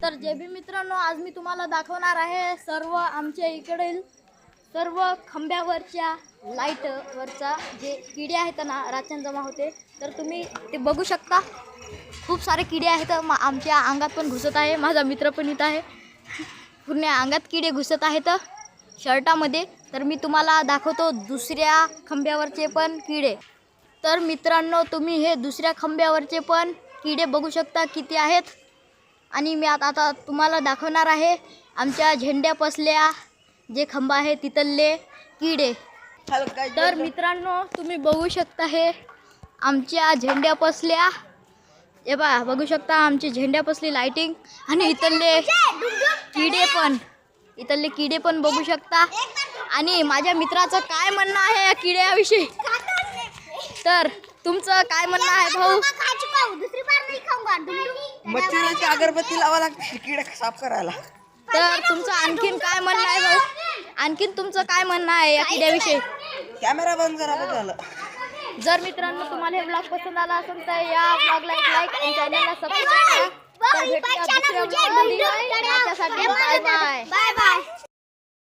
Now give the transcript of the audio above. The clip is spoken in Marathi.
तर जे बी मित्रांनो, आज मी तुम्हाला दाखवणार आहे सर्व आमच्या इकडील सर्व खांब्यावरच्या लाईटवरचा जे किडे आहेत ना रातच्यान जमा होते, तर तुम्ही ते बघू शकता. खूप सारे किडे आहेत. आमच्या अंगात पण घुसत आहे. माझा मित्र पण इथं आहे. पूर्ण अंगात किडे घुसत आहेत शर्टामध्ये. तर मी तुम्हाला दाखवतो दुसऱ्या खांब्यावरचे पण किडे. तर मित्रांनो, तुम्ही हे दुसऱ्या खांब्यावरचे पण किडे बघू शकता किती आहेत. आणि मी आता तुम्हाला दाखवणार आहे आमच्या झेंड्यापासल्या जे खांबा आहे तिथले किडे. तर मित्रांनो, तुम्ही बघू शकता हे आमच्या झेंड्यापासल्या, हे बघा बघू शकता आमची झेंड्यापासली लाइटिंग. आणि इथले किडे पण बघू शकता. आणि माझ्या मित्राचं काय म्हणणं आहे या किड्याविषयी, तर तुमचं काय म्हणणं आहे भाऊ? मच्छराची अगरबत्ती लावा लागते किडा साफ करायला. तर तुमचं आणखीन काय म्हणणं आहे भाऊ? आणखीन तुमचं काय म्हणणं आहे या किड्याविषयी? कॅमेरा बंद करा. बघ झालं. जर मित्रांनो तुम्हाला हे ब्लॉग पसंत आला असेल तर या ब्लॉगला एक लाईक आणि चॅनलला सबस्क्राईब करा. तर भेटूया दुसऱ्या ब्लॉगमध्ये. त्याच्यासाठी बाय बाय.